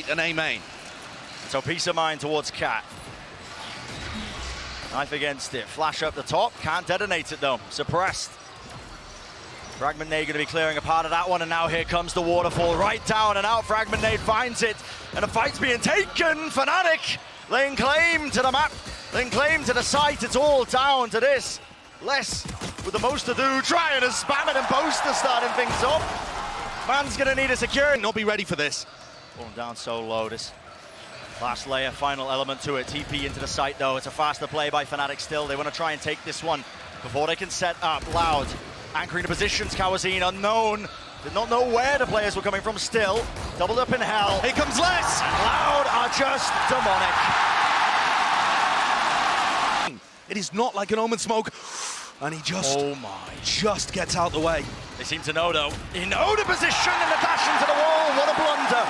An A main. So peace of mind towards Cat. Knife against it. Flash up the top. Can't detonate it though. Suppressed. Fragment Nade going to be clearing a part of that one, and now here comes the waterfall right down and out. Fragment Nade finds it, and the fight's being taken. FNATIC laying claim to the map, laying claim to the site. It's all down to this. Less with the most ado, trying to spam it, and Poster starting things up. Man's going to need a security. Not be ready for this. Going down so low. This last layer, final element to it. TP into the site though. It's a faster play by FNATIC still. They want to try and take this one before they can set up. Loud anchoring the positions. Kawazine unknown. Did not know where the players were coming from still. Doubled up in hell. Here comes Les. Loud are just demonic. It is not like an Omen smoke. And he just, just gets out the way. They seem to know though. He know the position and the dash into the wall. What a blunder.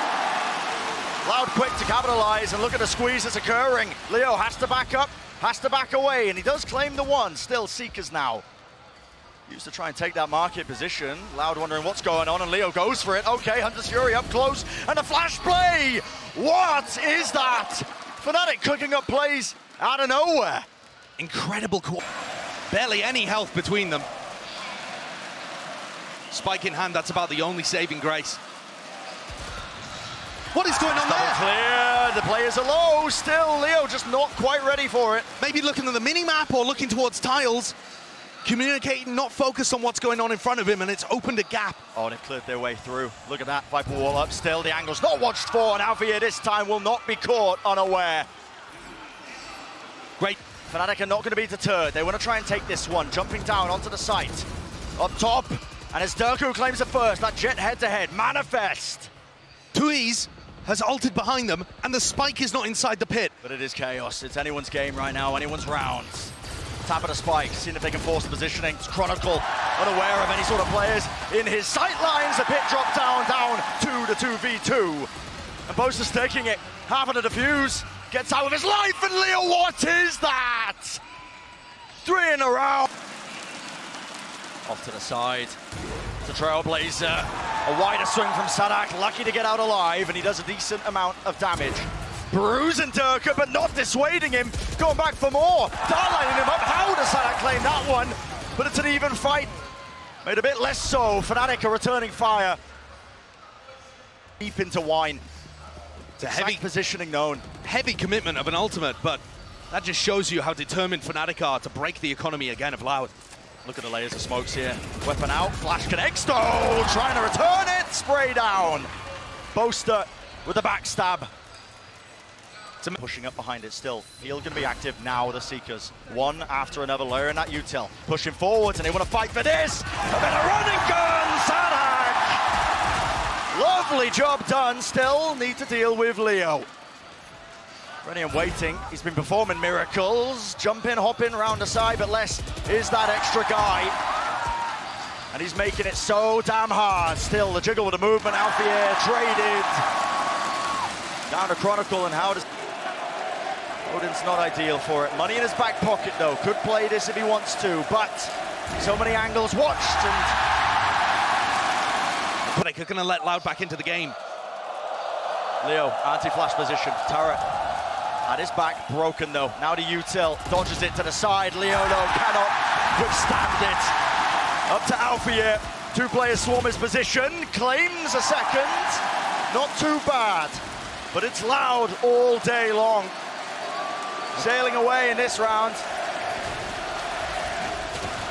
Loud quick to capitalize, and look at the squeeze that's occurring. Leo has to back up, has to back away, and he does claim the one. Still Seekers now. Used to try and take that market position. Loud wondering what's going on, and Leo goes for it. Okay, Hunter's Fury up close, and a flash play! What is that? FNATIC cooking up plays out of nowhere. Incredible barely any health between them. Spike in hand, that's about the only saving grace. What is going on there? Clear, the players are low. Still, Leo just not quite ready for it. Maybe looking at the mini-map or looking towards tiles. Communicating, not focused on what's going on in front of him, and it's opened a gap. Oh, they've cleared their way through. Look at that, Viper wall up still. The angle's not watched for, and Alfia this time will not be caught unaware. Great. FNATIC are not going to be deterred. They want to try and take this one, jumping down onto the site. Up top, and as Durku claims it first, that jet head-to-head, manifest. Tuiz has ulted behind them, and the spike is not inside the pit. But it is chaos. It's anyone's game right now, anyone's round. Tap of the spike, seeing if they can force the positioning. It's Chronicle, unaware of any sort of players in his sight lines. The pit drop down 2 to 2v2. And Bosa's taking it, half of the defuse. Gets out of his life, and Leo, what is that? 3 in a row. Off to the side. The Trailblazer. A wider swing from Sadak, lucky to get out alive, and he does a decent amount of damage. Bruising Durka, but not dissuading him. Going back for more. Darlining him up. How does Sadak claim that one? But it's an even fight. Made a bit less so. FNATIC are returning fire. Deep into wine. It's a heavy positioning known. Heavy commitment of an ultimate, but that just shows you how determined FNATIC are to break the economy again of Loud. Look at the layers of smokes here. Weapon out, flash connects. Oh, trying to return it. Spray down. Boaster with a backstab. Pushing up behind it still. Field going to be active now, the Seekers. One after another layer in that util. Pushing forwards, and they want to fight for this. A bit of running gun, Sadak. Lovely job done. Still need to deal with Leo. Ready and waiting. He's been performing miracles. Jumping, hopping around the side, but Les is that extra guy. And he's making it so damn hard. Still, the jiggle with the movement. Alfia traded. Down to Chronicle, and how does... Odin's not ideal for it. Money in his back pocket, though. Could play this if he wants to, but so many angles watched, and... They're going to let Loud back into the game. Leo, anti-flash position. Turret at his back, broken though. Now to util, dodges it to the side. Leo, though, cannot withstand it. Up to Alfia. 2 players swarm his position. Claims a second. Not too bad, but it's Loud all day long. Sailing away in this round.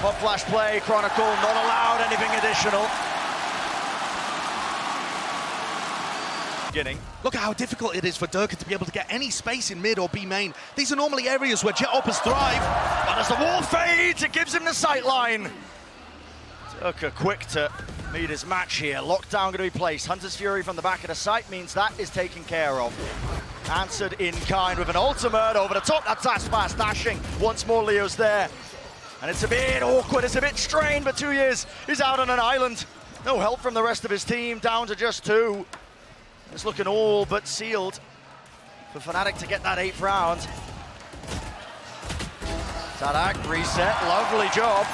Pop flash play, Chronicle, not allowed anything additional. Look at how difficult it is for Durka to be able to get any space in mid or B main. These are normally areas where jet oppers thrive. But as the wall fades, it gives him the sight line. Durka quick to meet his match here. Lockdown going to be placed. Hunter's Fury from the back of the site means that is taken care of. Answered in kind with an ultimate over the top. That's Aspas dashing. Once more, Leo's there. And it's a bit awkward, it's a bit strained, but 2 years he's out on an island. No help from the rest of his team, down to just 2. It's looking all but sealed for FNATIC to get that 8th round. Sadak, reset, lovely job.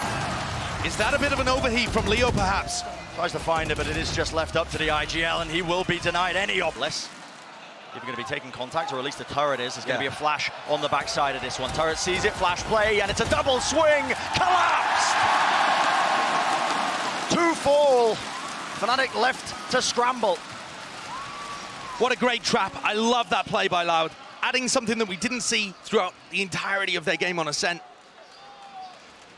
Is that a bit of an overheat from Leo, perhaps? Tries to find it, but it is just left up to the IGL, and he will be denied any upless. If you're going to be taking contact, or at least the turret is, there's going to be a flash on the backside of this one. Turret sees it, flash play, and it's a double swing. Collapsed! 2 fall. FNATIC left to scramble. What a great trap. I love that play by Loud. Adding something that we didn't see throughout the entirety of their game on Ascent.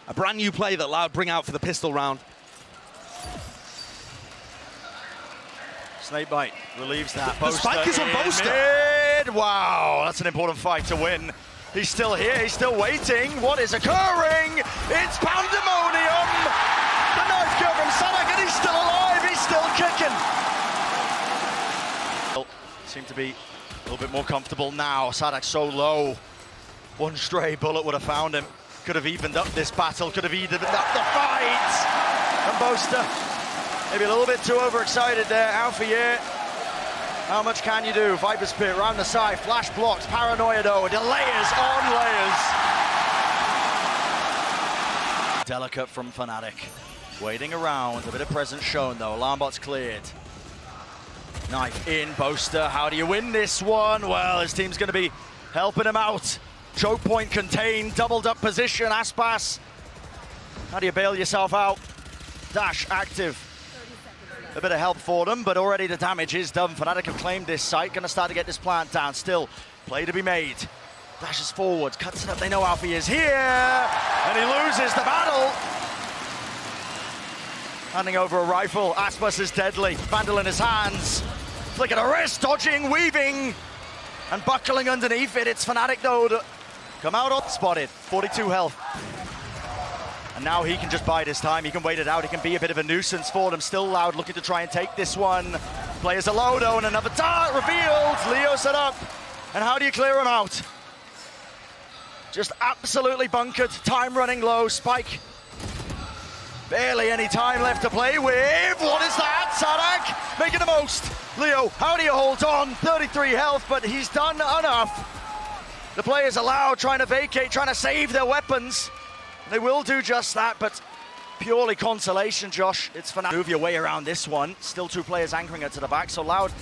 A brand new play that Loud bring out for the pistol round. Snakebite relieves that. The spike is on Boaster. Mid. Wow, that's an important fight to win. He's still here, he's still waiting. What is occurring? It's pandemonium! The knife kill from SADAC, and he's still alive, he's still kicking. Seem to be a little bit more comfortable now. SADAC so low. One stray bullet would have found him. Could have evened up this battle, could have evened up the fight. And Boaster, maybe a little bit too overexcited there. Alpha Year, how much can you do? Viper's Pit around the side, flash blocks, paranoia though, layers on layers. Delicate from FNATIC. Waiting around, a bit of presence shown though. Alarm bot's cleared. Knife in, Boaster, how do you win this one? Well, his team's gonna be helping him out. Choke point contained, doubled up position, Aspas. How do you bail yourself out? Dash active. A bit of help for them, but already the damage is done. FNATIC have claimed this site, gonna start to get this plant down. Still, play to be made. Dashes forward, cuts it up, they know Alpha is here, and he loses the battle. Handing over a rifle, Aspas is deadly. Vandal in his hands, flicking a wrist, dodging, weaving, and buckling underneath it. It's FNATIC though to come out on spotted, 42 health. And now he can just bide his time, he can wait it out, he can be a bit of a nuisance for them. Still Loud looking to try and take this one. Players are low though, and another dart revealed. Leo set up, and how do you clear him out? Just absolutely bunkered, time running low, Spike. Barely any time left to play with. What is that? SADAC making the most. Leo, how do you hold on? 33 health, but he's done enough. The players are Loud, trying to vacate, trying to save their weapons. They will do just that, but purely consolation, Josh. It's FNATIC. Move your way around this one. Still 2 players anchoring it to the back, so Loud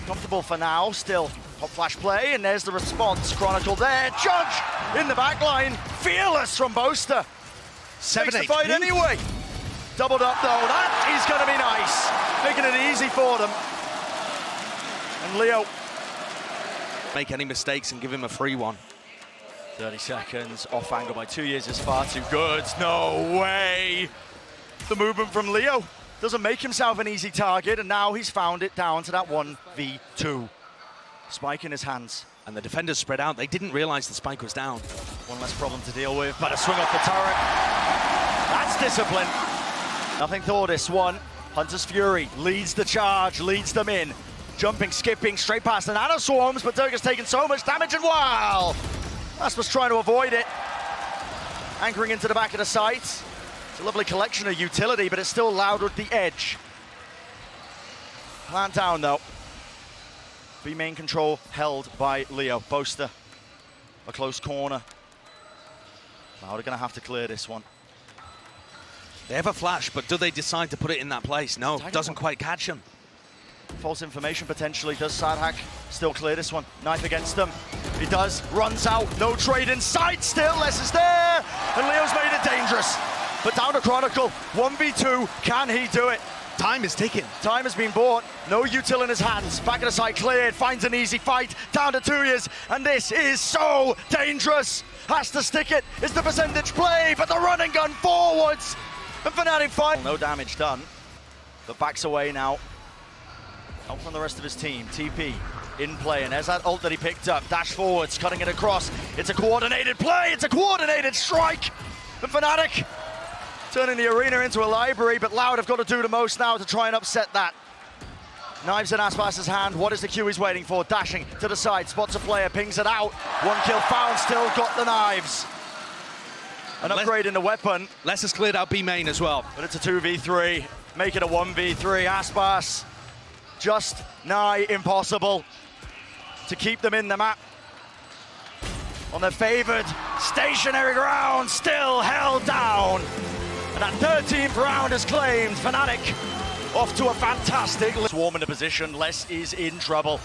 comfortable for now. Still hot flash play, and there's the response. Chronicle there. Judge in the back line. Fearless from Boaster. 7 Takes the fight anyway. Doubled up though. That is going to be nice. Making it easy for them. And Leo. Make any mistakes and give him a free one. 30 seconds, off angle by 2 years is far too good. No way. The movement from Leo doesn't make himself an easy target, and now he's found it down to that 1v2. Spike in his hands. And the defenders spread out. They didn't realize the spike was down. One less problem to deal with, but a swing off the turret. That's discipline. Nothing for this one. Hunter's Fury leads the charge, leads them in. Jumping, skipping, straight past the nano swarms, but Dirk has taken so much damage, and wow! Aspas trying to avoid it. Anchoring into the back of the site. It's a lovely collection of utility, but it's still Loud with the edge. Plant down though. B main control held by Leo. Boaster, a close corner. Loud are gonna have to clear this one. They have a flash, but do they decide to put it in that place? No, doesn't quite catch him. False information potentially. Does SADAC still clear this one? Knife against them. He does, runs out, no trade in sight still. Les is there, and Leo's made it dangerous. But down to Chronicle, 1v2, can he do it? Time is ticking. Time has been bought, no util in his hands. Back of the side cleared, finds an easy fight, down to 2 years, and this is so dangerous. Has to stick it, it's the percentage play, but the running gun forwards. And FNATIC fight. No damage done, but backs away now. Help from the rest of his team. TP in play, and there's that ult that he picked up. Dash forwards, cutting it across. It's a coordinated play, it's a coordinated strike. And FNATIC turning the arena into a library, but Loud have got to do the most now to try and upset that. Knives in Aspas's hand. What is the cue he's waiting for? Dashing to the side, spots a player, pings it out. 1 kill found, still got the knives. An upgrade in the weapon. Les has cleared out B main as well. But it's a 2v3. Make it a 1v3. Aspas just nigh impossible to keep them in the map. On their favored stationary ground, still held down. And that 13th round is claimed. FNATIC off to a fantastic swarm into position. Les is in trouble.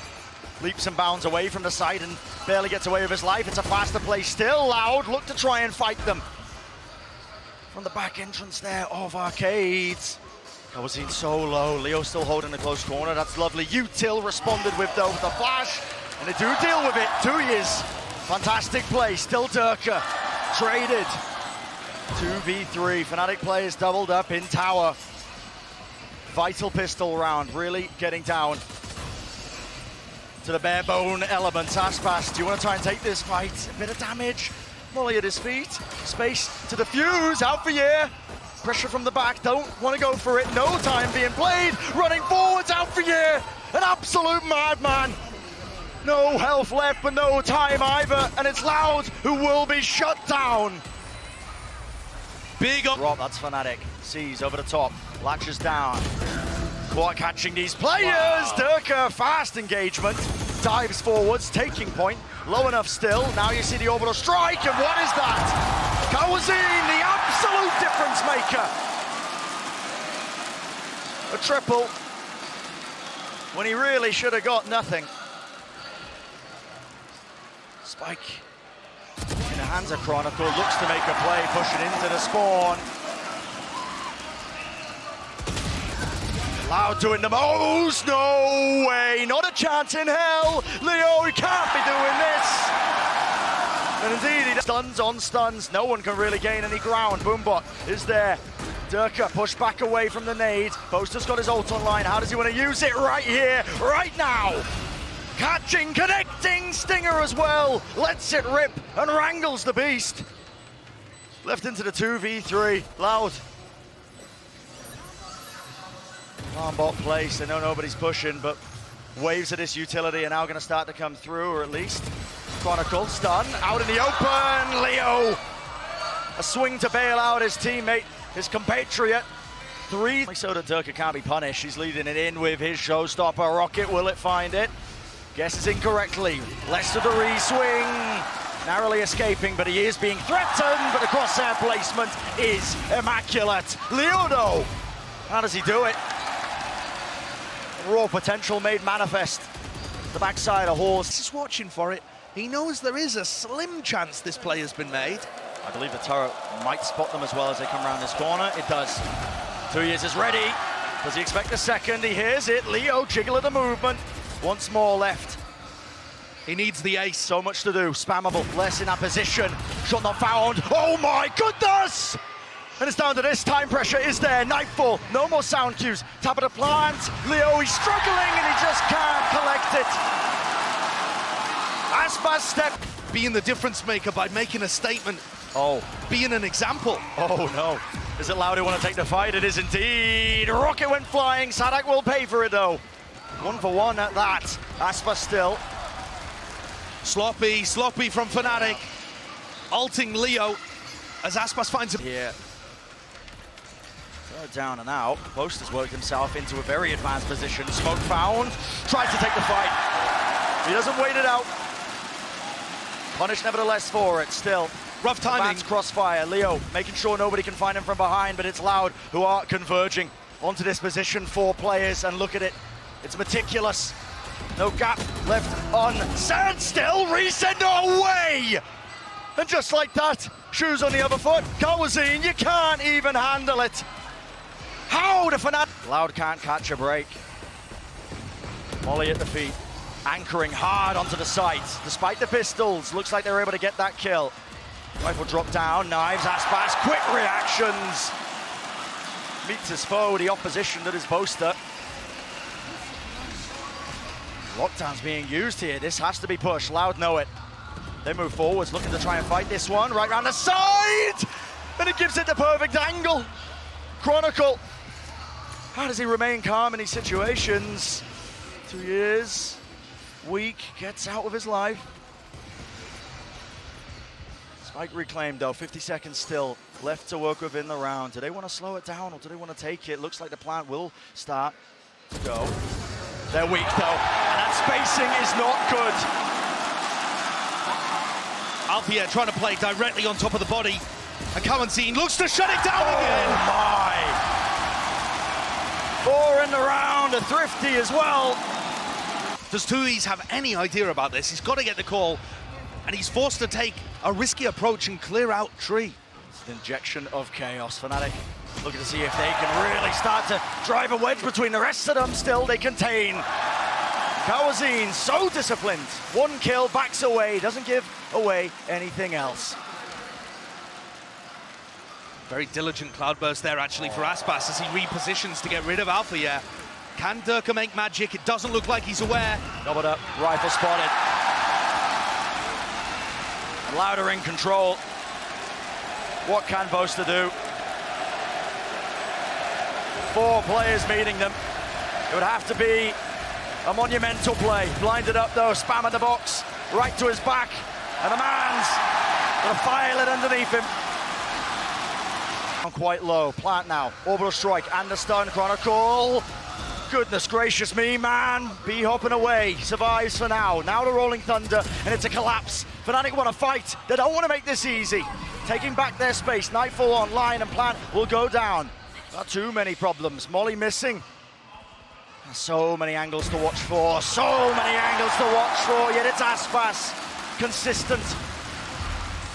leaps and bounds away from the side and barely gets away with his life. It's a faster play still. Loud look to try and fight them. From the back entrance there of Arcades. I was seen so low. Leo still holding the close corner. That's lovely. Util responded with though the flash. And they do deal with it. 2 years. Fantastic play. Still Durka. Traded. 2v3. FNATIC players doubled up in tower. Vital pistol round. Really getting down to the bare bone elements. Aspas, do you want to try and take this fight? A bit of damage. Molly at his feet. Space to the fuse. Out for Year. Pressure from the back. Don't want to go for it. No time being played. Running forwards. Out for Year. An absolute madman. No health left, but no time either. And it's Loud who will be shut down. Big up. Rob, that's FNATIC. Sees over the top. Latches down. Caught catching these players. Wow. Durka, fast engagement. Dives forwards, taking point. Low enough still. Now you see the orbital strike, and what is that? Kawazin, the absolute difference maker. A triple when he really should have got nothing. Spike in the hands of Chronicle, looks to make a play, pushing into the spawn. Loud doing the most, no way, not a chance in hell. Leo, you can't be doing this. And indeed, he stuns on stuns, no one can really gain any ground. Boombot is there. Durka pushed back away from the nade. Boaster's got his ult online, how does he want to use it? Right here, right now. Catching, connecting, Stinger as well. Lets it rip and wrangles the beast. Left into the 2v3, Loud. Armbot place, they know nobody's pushing, but waves of this utility are now going to start to come through, or at least Chronicle, stun, out in the open, Leo. A swing to bail out his teammate, his compatriot. 3. So that Durka can't be punished, he's leading it in with his showstopper. Rocket, will it find it? Guesses incorrectly. Less of the re-swing. Narrowly escaping, but he is being threatened, but the crosshair placement is immaculate. Leono, how does he do it? Raw potential made manifest. The backside of Horse. He's watching for it. He knows there is a slim chance this play has been made. I believe the turret might spot them as well as they come around this corner. It does. 2 years is ready. Does he expect a second? He hears it. Leo, jiggle of the movement. Once more left. He needs the ace. So much to do. Spammable. Less in that position. Shot not found. Oh my goodness! And it's down to this. Time pressure is there. Nightfall. No more sound cues. Top of the plant. Leo, he's struggling and he just can't collect it. Aspas step. Being the difference maker by making a statement. Oh. Being an example. Oh no. Is it Loud who want to take the fight? It is indeed. Rocket went flying. Sadak will pay for it though. 1 for 1 at that. Aspas still. Sloppy from FNATIC. Ulting Leo as Aspas finds him. Here. Down and out. Post has worked himself into a very advanced position. Smoke found. Tries to take the fight. He doesn't wait it out. Punished nevertheless for it. Still. Rough timing. Advanced crossfire. Leo making sure nobody can find him from behind, but it's Loud who are converging onto this position. 4 players, and look at it. It's meticulous. No gap left on sand. Still reset. No way! And just like that, shoes on the other foot. Kawazin, you can't even handle it. How the FNATIC? Loud can't catch a break. Molly at the feet, anchoring hard onto the site. Despite the pistols, looks like they're able to get that kill. Rifle drop down, knives, Aspas, quick reactions. Meets his foe, the opposition that is Boaster. Lockdown's being used here. This has to be pushed. Loud know it. They move forwards, looking to try and fight this one. Right round the side! And it gives it the perfect angle. Chronicle. How does he remain calm in these situations? 2 years. Weak. Gets out of his life. Spike reclaimed though. 50 seconds still left to work with in the round. Do they want to slow it down or do they want to take it? Looks like the plant will start to go. They're weak though, and that spacing is not good. Althea trying to play directly on top of the body. And Kawazin looks to shut it down again. My. 4 in the round, a thrifty as well. Does Tui's have any idea about this? He's got to get the call, and he's forced to take a risky approach and clear out Tree. It's an injection of chaos. FNATIC looking to see if they can really start to drive a wedge between the rest of them. Still, they contain. Kawazine, so disciplined. One kill, backs away, doesn't give away anything else. Very diligent cloudburst there, actually, for Aspas as he repositions to get rid of Alpha. Yeah. Can Durka make magic? It doesn't look like he's aware. Doubled up, rifle spotted. Louder in control. What can Boaster do? 4 players meeting them. It would have to be a monumental play. Blinded up though, spamming the box, right to his back. And the man's gonna file it underneath him. Quite low, plant now, orbital strike, and the stun chronicle. Goodness gracious me, man. B hopping away, survives for now. Now the Rolling Thunder, and it's a collapse. FNATIC want to fight, they don't want to make this easy. Taking back their space, Nightfall online, and plant will go down. Not too many problems, Molly missing. So many angles to watch for, so many angles to watch for, yet it's Aspas, consistent.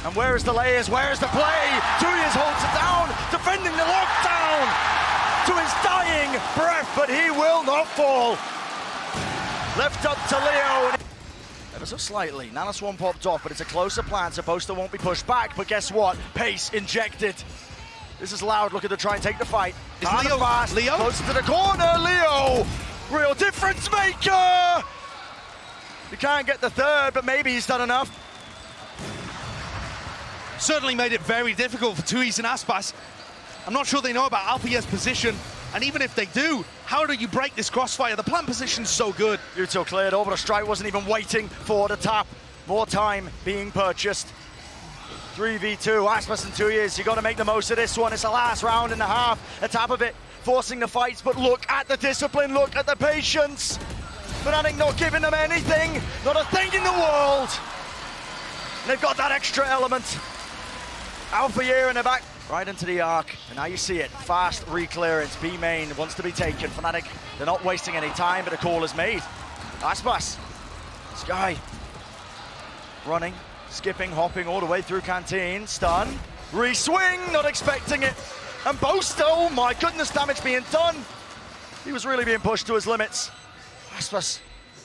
And where is the layers, where is the play? Tuyas holds it down, defending the lockdown to his dying breath, but he will not fall. Left up to Leo. Ever so slightly, Nanoswarm popped off, but it's a closer plan, so Boaster won't be pushed back, but guess what? Pace injected. This is Loud looking to try and take the fight. Is Leo fast? Leo? Close to the corner, Leo! Real difference maker! He can't get the third, but maybe he's done enough. Certainly made it very difficult for Tuis and Aspas. I'm not sure they know about Alpia's position, and even if they do, how do you break this crossfire? The plant position's so good. Util cleared, Orbital Strike wasn't even waiting for the tap. More time being purchased. 3v2, Aspas and Tuyas, you got to make the most of this one. It's the last round and a half, a tap of it, forcing the fights, but look at the discipline, look at the patience. FNATIC not giving them anything, not a thing in the world. And they've got that extra element. Alpha Year in the back, right into the arc, and now you see it. Fast re-clearance, B main wants to be taken. FNATIC, they're not wasting any time, but a call is made. Aspas, Sky, running, skipping, hopping all the way through Canteen, stun, re-swing, not expecting it. And Boaster, oh my goodness, damage being done. He was really being pushed to his limits. Aspas,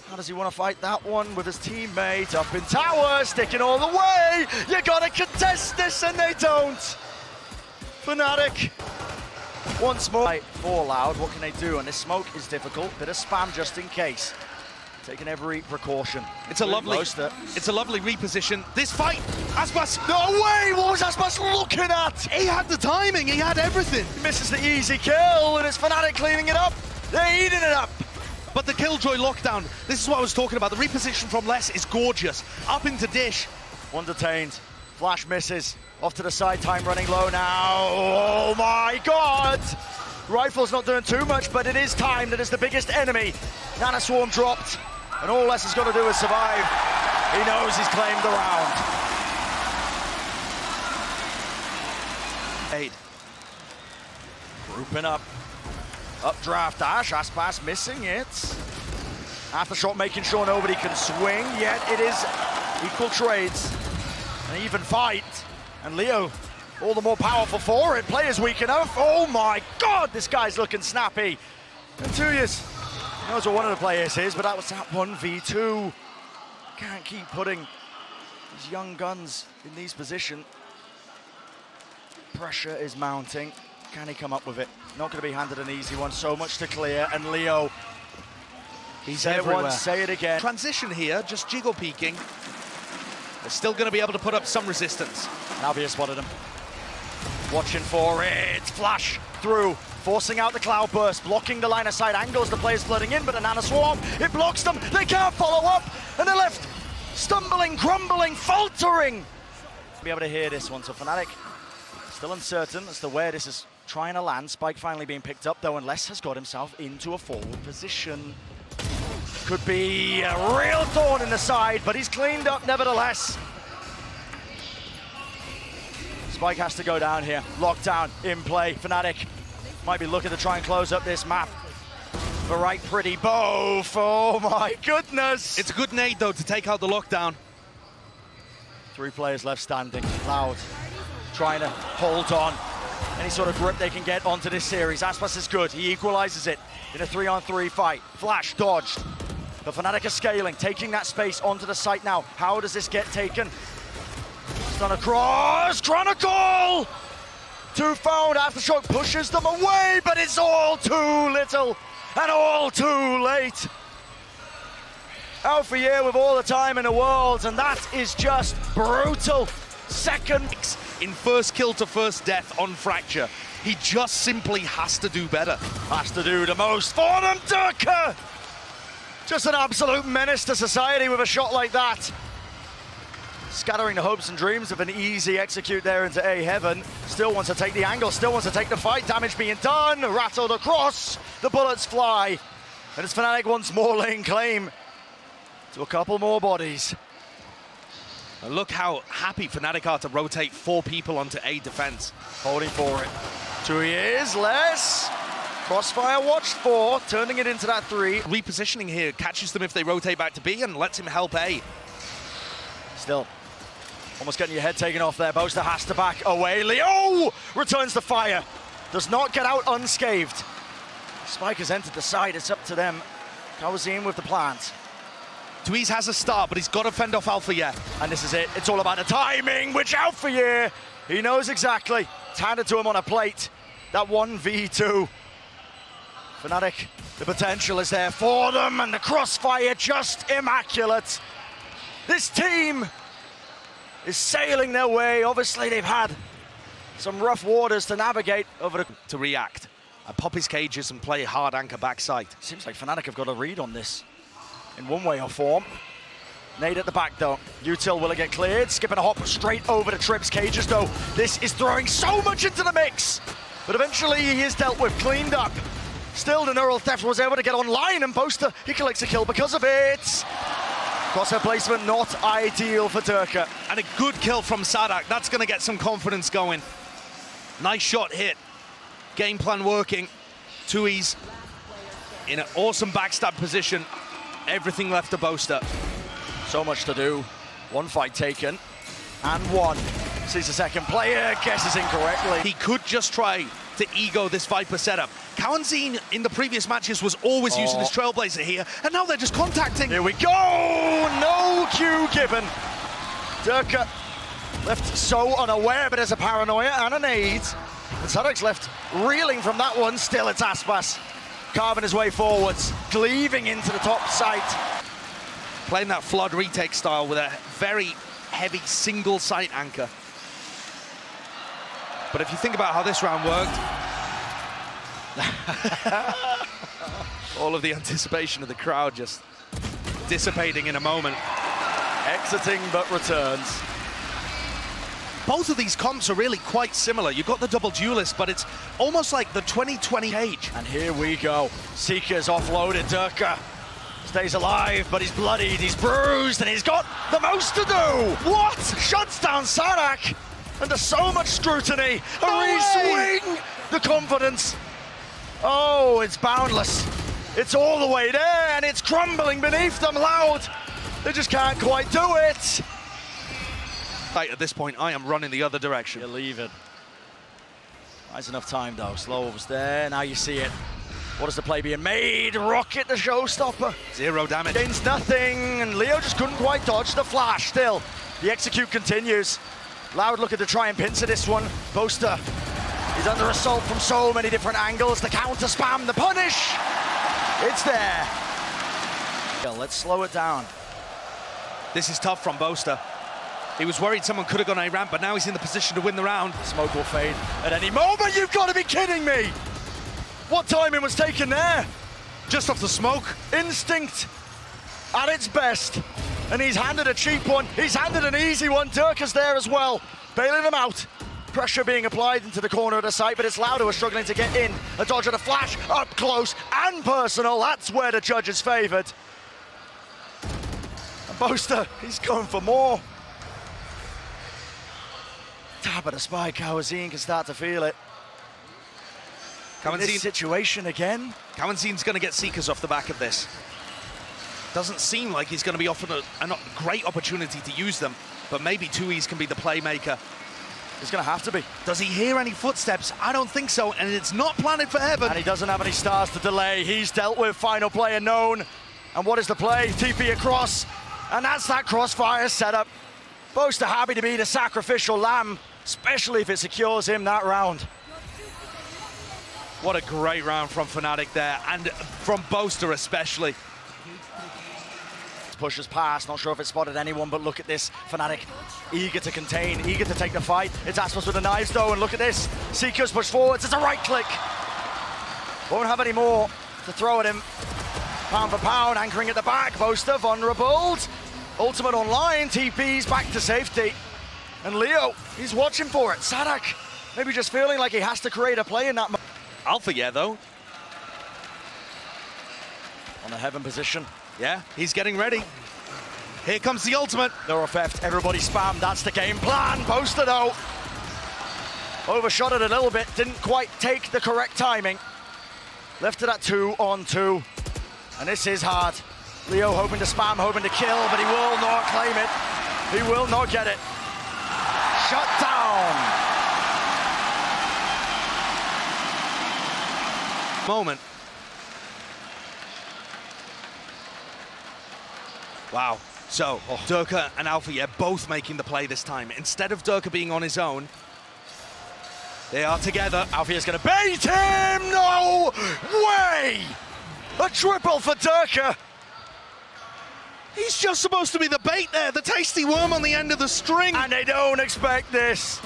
how does he want to fight that one with his teammate up in tower, sticking all the way? You gotta contest this, and they don't. FNATIC, once more. For Loud, what can they do? And this smoke is difficult, bit of spam just in case. Taking every precaution. It's a lovely reposition. This fight, Aspas, no way! What was Aspas looking at? He had the timing, he had everything. He misses the easy kill, and it's FNATIC cleaning it up. They're eating it up. But the Killjoy lockdown, this is what I was talking about. The reposition from Les is gorgeous. Up into Dish. One detained. Flash misses. Off to the side, time running low now. Oh my God! Rifle's not doing too much, but it is time that is the biggest enemy. Nanoswarm dropped, and all Les has got to do is survive. He knows he's claimed the round. Aid. Grouping up. Updraft dash, Aspas missing it. Aftershock making sure nobody can swing, yet it is equal trades. An even fight. And Leo, all the more powerful for it. Players weak enough. Oh my God, this guy's looking snappy. And Tuyas, he knows what one of the players is, but that was that 1v2. Can't keep putting these young guns in these positions. Pressure is mounting. Can he come up with it? Not going to be handed an easy one. So much to clear. And Leo, he's say everywhere. It once, say it again. Transition here, just jiggle peeking. They're still going to be able to put up some resistance. Navia spotted him. Watching for it. Flash through, forcing out the cloud burst, blocking the line of sight angles. The players flooding in, but a Nanoswarm, it blocks them. They can't follow up, and they're left stumbling, grumbling, faltering. Be able to hear this one. So FNATIC still uncertain as to where this is trying to land. Spike finally being picked up though, and Les has got himself into a forward position. Could be a real thorn in the side, but he's cleaned up nevertheless. Spike has to go down here. Lockdown in play. FNATIC might be looking to try and close up this map. The right pretty both. Oh my goodness. It's a good nade though to take out the lockdown. 3 players left standing. Loud trying to hold on. Any sort of grip they can get onto this series. Aspas is good. He equalizes it in a 3-on-3 fight. Flash dodged. The FNATIC are scaling, taking that space onto the site now. How does this get taken? Stun across. Chronicle! 2 found. Aftershock pushes them away, but it's all too little and all too late. Out for year with all the time in the world, and that is just brutal. Second in first kill to first death on Fracture. He just simply has to do better. Has to do the most for them, Durka! Just an absolute menace to society with a shot like that. Scattering the hopes and dreams of an easy execute there into A heaven. Still wants to take the angle, still wants to take the fight. Damage being done, rattled across. The bullets fly. And it's FNATIC once more laying claim to a couple more bodies. And look how happy FNATIC are to rotate 4 people onto A defense. Holding for it. 2 years less. Crossfire watched 4, turning it into that 3. Repositioning here catches them if they rotate back to B and lets him help A. Still, almost getting your head taken off there. Boaster has to back away. Leo returns the fire. Does not get out unscathed. Spike has entered the side. It's up to them. Kawazin with the plant. Dweez has a start, but he's got to fend off Alpha Year. And this is it. It's all about the timing, which Alpha Year, he knows exactly. It's handed to him on a plate. That 1v2. FNATIC, the potential is there for them, and the crossfire just immaculate. This team is sailing their way. Obviously, they've had some rough waters to navigate over the... To react, pop his cages and play hard anchor backside. Seems like FNATIC have got a read on this in one way or form. Nade at the back though. Util, will it get cleared? Skipping a hop straight over to Trips cages though. This is throwing so much into the mix. But eventually he is dealt with, cleaned up. Still the neural theft was able to get online, and Boaster, he collects a kill because of it. Crosshair placement not ideal for Durka. And a good kill from Sadak. That's going to get some confidence going. Nice shot hit. Game plan working. Tui's in an awesome backstab position. Everything left to Boaster. So much to do. 1 fight taken, and 1. Sees the second player, guesses incorrectly. He could just try to ego this Viper setup. Kawazin in the previous matches was always using his Trailblazer here, and now they're just contacting. Here we go! No cue given. Durka left so unaware, but there's a paranoia and a nade. And Sadak's left reeling from that one. Still, it's Aspas carving his way forwards, cleaving into the top site. Playing that flood retake style with a very heavy single site anchor. But if you think about how this round worked, all of the anticipation of the crowd just dissipating in a moment. Exiting but returns. Both of these comps are really quite similar. You've got the double duelist, but it's almost like the 2020 Cage. And here we go. Seeker's offloaded. Durka stays alive, but he's bloodied, he's bruised, and he's got the most to do. What? Shuts down Sadak under so much scrutiny. A re-swing. The confidence. Oh, it's boundless. It's all the way there, and it's crumbling beneath them. Loud. They just can't quite do it. At this point, I am running the other direction. You're leaving. Nice enough time though. Slow was there. Now you see it. What is the play being made? Rocket the showstopper. 0 damage. Gains nothing, and Leo just couldn't quite dodge the flash. Still, the execute continues. Loud looking to try and pincer this one. Boaster, he's under assault from so many different angles. The counter spam, the punish. It's there. Let's slow it down. This is tough from Boaster. He was worried someone could have gone A-ramp, but now he's in the position to win the round. Smoke will fade at any moment. You've got to be kidding me. What timing was taken there? Just off the smoke. Instinct at its best. And he's handed a cheap one. He's handed an easy one. Durka's there as well, bailing him out. Pressure being applied into the corner of the site, but it's Loud who are struggling to get in. A dodge and a flash, up close and personal. That's where the judge is favored. And Boaster, he's going for more. Tap of the spike, Kawazin can start to feel it. this situation again. Kawanzin's going to get Seekers off the back of this. Doesn't seem like he's going to be offered a great opportunity to use them, but maybe Tui's can be the playmaker. He's going to have to be. Does he hear any footsteps? I don't think so, and it's not planted for heaven. And he doesn't have any stars to delay. He's dealt with, final player known. And what is the play? TP across, and that's that crossfire setup. Boaster happy to be the sacrificial lamb, especially if it secures him that round. What a great round from FNATIC there, and from Boaster especially. Pushes past, not sure if it spotted anyone, but look at this. FNATIC eager to contain, eager to take the fight. It's Aspas with the knives though, and look at this. Seekers push forwards, it's a right click. Won't have any more to throw at him. Pound for pound, anchoring at the back. Boaster vulnerable. Ultimate online, TP's back to safety. And Leo, he's watching for it. Sadak, maybe just feeling like he has to create a play in that moment. Alpha, yeah, though. On the heaven position. Yeah, he's getting ready. Here comes the ultimate. Neuro theft, everybody spam, that's the game plan. Boaster though, overshot it a little bit, didn't quite take the correct timing. Left it at 2-on-2, and this is hard. Leo hoping to spam, hoping to kill, but he will not claim it. He will not get it. Shut down. Moment. Wow. So, Durka and Alpha, yeah, both making the play this time. Instead of Durka being on his own, they are together. Alfia's gonna bait him! No way! A triple for Durka. He's just supposed to be the bait there, the tasty worm on the end of the string. And they don't expect this.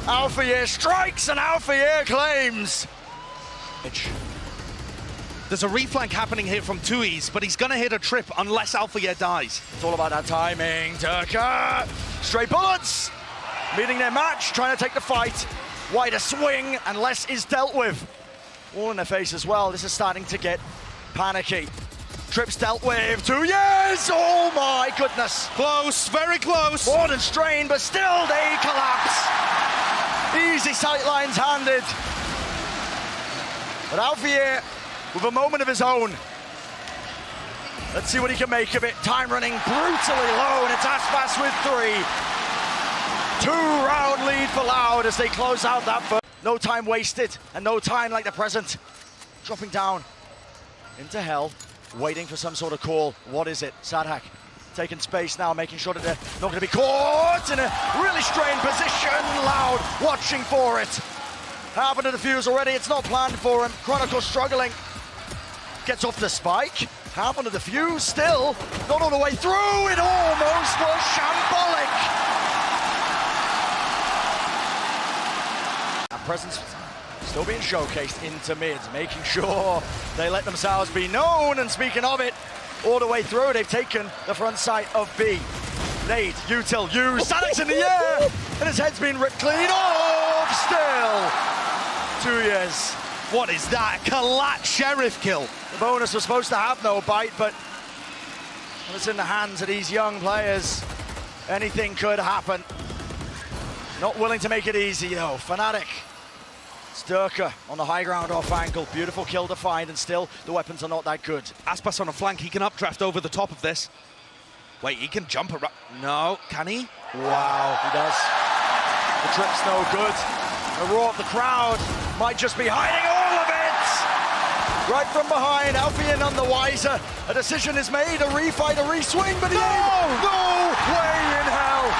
Alfia strikes and Alfia claims. There's a reflank happening here from Tui's, but he's gonna hit a trip unless Alpha dies. It's all about that timing. Durka, straight bullets. Meeting their match, trying to take the fight. Wider swing, and less is dealt with. All in their face as well. This is starting to get panicky. Trips dealt with, 2 years! Oh my goodness! Close, very close. More than strained, but still they collapse. Easy sightlines handed. But Alfier with a moment of his own. Let's see what he can make of it. Time running brutally low, and it's Aspas with 3. 2-round lead for Loud as they close out that first. No time wasted, and no time like the present. Dropping down into hell, waiting for some sort of call. What is it? Sadhak taking space now, making sure that they're not going to be caught in a really strained position. Loud watching for it. Happened to the fuse already, it's not planned for him. Chronicle struggling. Gets off the spike. Happened to the fuse, still not all the way through. It almost was shambolic. And presence still being showcased into mid, making sure they let themselves be known. And speaking of it, all the way through, they've taken the front side of B. Nade, util, use, Sadek's in the air, and his head's been ripped clean off still. 2 years. What is that? Collat Sheriff kill. The bonus was supposed to have no bite, but when it's in the hands of these young players, anything could happen. Not willing to make it easy though. FNATIC. Sturka on the high ground off angle. Beautiful kill to find, and still the weapons are not that good. Aspas on a flank, he can updraft over the top of this. Wait, he can jump around. No, can he? Wow, he does. The trip's no good. The roar of the crowd might just be hiding all of it! Right from behind, Alfie none the wiser. A decision is made, a refight, a reswing, but no way in hell!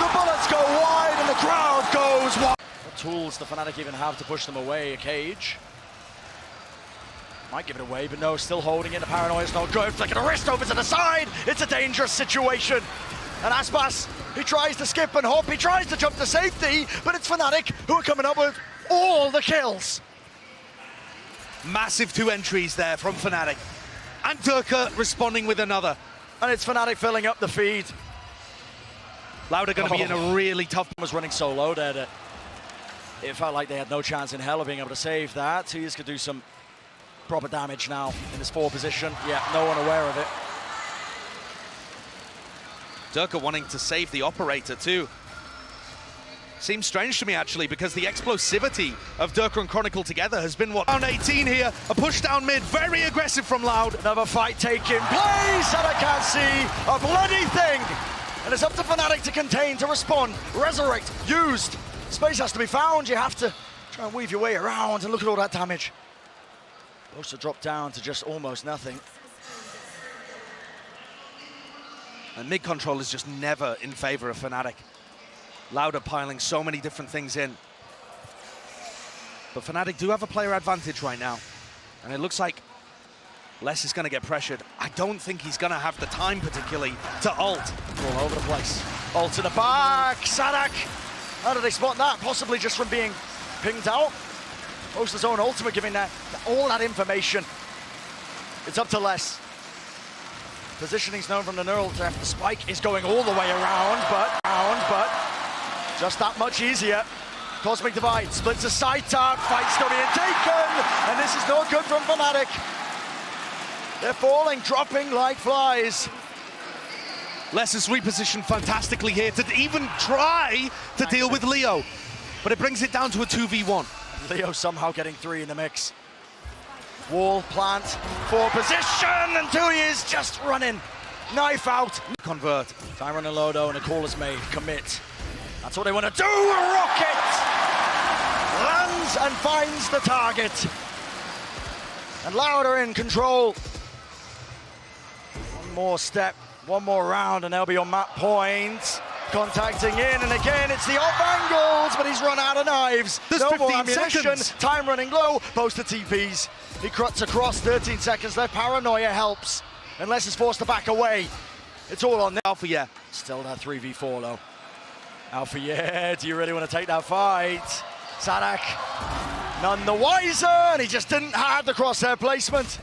The bullets go wide and the crowd goes wide. What tools the FNATIC even have to push them away? A cage. Might give it away, but no, still holding it. The paranoia's not good. Flicking a wrist over to the side. It's a dangerous situation. And Aspas, he tries to skip and hop. He tries to jump to safety, but it's FNATIC who are coming up with all the kills. Massive 2 entries there from FNATIC. And Durka responding with another. And it's FNATIC filling up the feed. Loud are going to be in a really tough... Was running so low there that it felt like they had no chance in hell of being able to save that. Tears could do some proper damage now in this 4 position. Yeah, no one aware of it. Durka wanting to save the operator too. Seems strange to me, actually, because the explosivity of Durka and Chronicle together has been what? Round 18 here, a push down mid, very aggressive from Loud. Another fight taking place, and I can't see a bloody thing. And it's up to FNATIC to contain, to respond, resurrect, used. Space has to be found. You have to try and weave your way around, and look at all that damage. Supposed to drop down to just almost nothing. And mid control is just never in favor of FNATIC. Loud are piling so many different things in. But FNATIC do have a player advantage right now. And it looks like Les is going to get pressured. I don't think he's going to have the time, particularly, to ult. All over the place. Ult to the back, Sadak. How did they spot that? Possibly just from being pinged out. Boaster's own ultimate giving that all that information. It's up to Les. Positioning's known from the neural trap. The spike is going all the way around, but just that much easier. Cosmic Divide splits a side tap, fight's still being taken, and this is no good from FNATIC. They're falling, dropping like flies. Les is repositioned fantastically here to even try to deal with Leo, but it brings it down to a 2v1. Leo somehow getting 3 in the mix. Wall, plant, 4 position, and 2 is just running. Knife out. Convert. Tyron and Lodo, and a call is made. Commit. That's what they want to do. A rocket lands and finds the target. And Loud are in control. One more step, one more round, and they'll be on map point. Contacting in, and again, it's the off angles, but he's run out of knives. There's no 15 more ammunition. seconds. Time running low. Boaster TPs. He cuts across. 13 seconds left. Paranoia helps, unless it's forced to back away. It's all on Alpha, yeah. Still that 3v4 though. Alpha, yeah, do you really want to take that fight? Sadak, none the wiser, and he just didn't have the crosshair placement.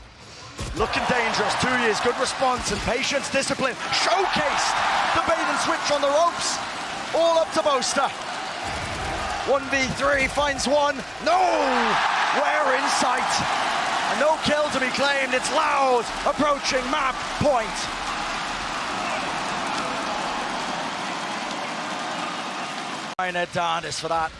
Looking dangerous, 2 years, good response and patience, discipline. Showcased the bait and switch on the ropes. All up to Boaster. 1v3, finds one. No! We're in sight. And no kill to be claimed, it's Loud approaching map point. Ed Darndis for that.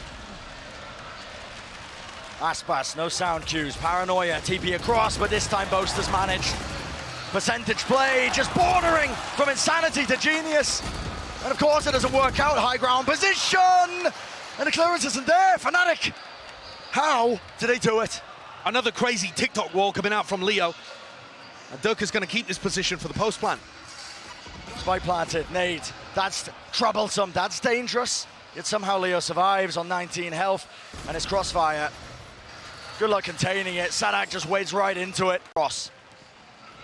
Aspas, no sound cues. Paranoia, TP across, but this time Boaster's managed. Percentage play, just bordering from insanity to genius. And of course it doesn't work out. High ground position! And the clearance isn't there. FNATIC, how did they do it? Another crazy TikTok wall coming out from Leo. And Durka's going to keep this position for the post plant. Spike planted, nade. That's troublesome, that's dangerous. Yet somehow Leo survives on 19 health, and it's crossfire. Good luck containing it. Sadak just wades right into it. Cross.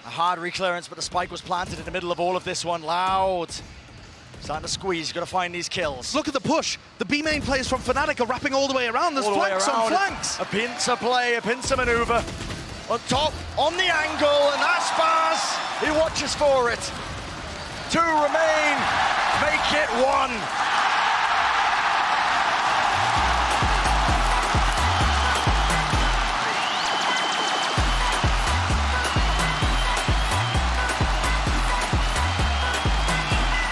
A hard reclearance, but the spike was planted in the middle of all of this one. Loud. Starting to squeeze, you've got to find these kills. Look at the push. The B main players from FNATIC are wrapping all the way around. There's flanks on flanks. A pincer play, a pincer maneuver. On top, on the angle, and Aspas, he watches for it. 2 remain, make it 1.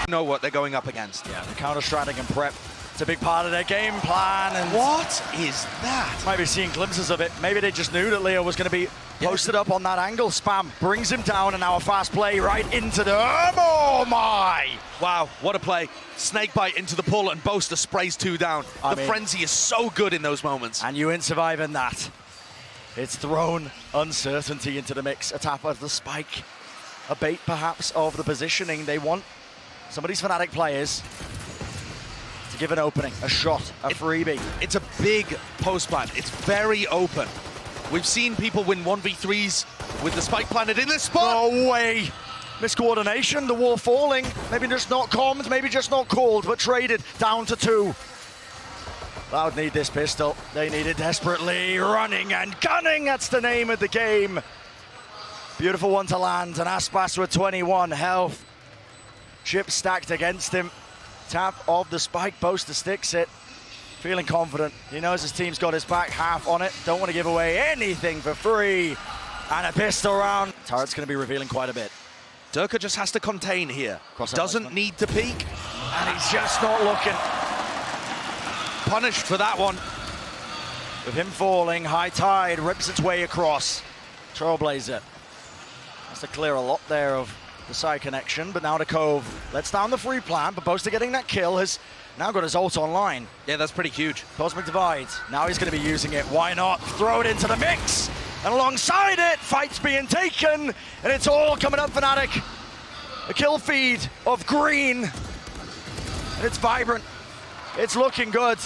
Know what they're going up against. Yeah, the counter-strategy and prep. It's a big part of their game plan. And what is that? Might be seeing glimpses of it. Maybe they just knew that Leo was going to be posted up on that angle. Spam brings him down, and now a fast play right into the... Oh my! Wow, what a play. Snake bite into the pull, and Boaster sprays 2 down. The frenzy is so good in those moments. And you ain't surviving that. It's thrown uncertainty into the mix. A tap of the spike. A bait, perhaps, of the positioning. They want some of these FNATIC players to give an opening, a shot, a freebie. It's a big post plant. It's very open. We've seen people win 1v3s with the spike planted in this spot. No way. Miscoordination, the wall falling. Maybe just not commed, maybe just not called, but traded down to 2. Loud need this pistol. They need it desperately. Running and gunning, that's the name of the game. Beautiful one to land, and Aspas with 21 health. Chip stacked against him. Tap of the spike, Boaster sticks it. Feeling confident. He knows his team's got his back, half on it. Don't want to give away anything for free. And a pistol round. Turret's going to be revealing quite a bit. Durka just has to contain here. Doesn't need to peek. And he's just not looking. punished for that one. With him falling, High Tide rips its way across. Trailblazer has to clear a lot there of the side connection, but now the Cove lets down the free plant, but Boaster getting that kill has now got his ult online. Yeah, that's pretty huge. Cosmic Divide, now he's going to be using it. Why not throw it into the mix? And alongside it, fight's being taken, and it's all coming up FNATIC. A kill feed of green, and it's vibrant. It's looking good.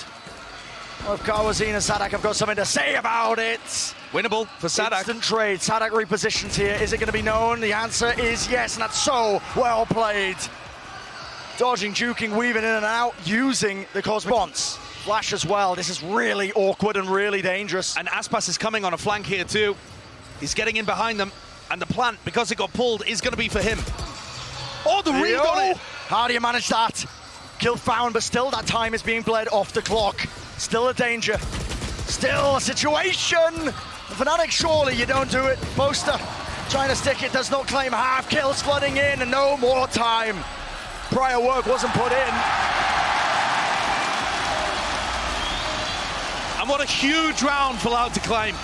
Well, if Kawazine and Sadak have got something to say about it. Winnable for Sadak. Instant trade. Sadak repositions here. Is it going to be known? The answer is yes, and that's so well played. Dodging, juking, weaving in and out, using the Cosmic Bounce. Flash as well. This is really awkward and really dangerous. And Aspas is coming on a flank here too. He's getting in behind them, and the plant, because it got pulled, is going to be for him. Oh, the read on it! How do you manage that? Kill found, but still that time is being bled off the clock. Still a danger. Still a situation. FNATIC, surely you don't do it. Boaster trying to stick it, does not claim half. Kills flooding in, and no more time. Prior work wasn't put in. And what a huge round for LOUD to claim.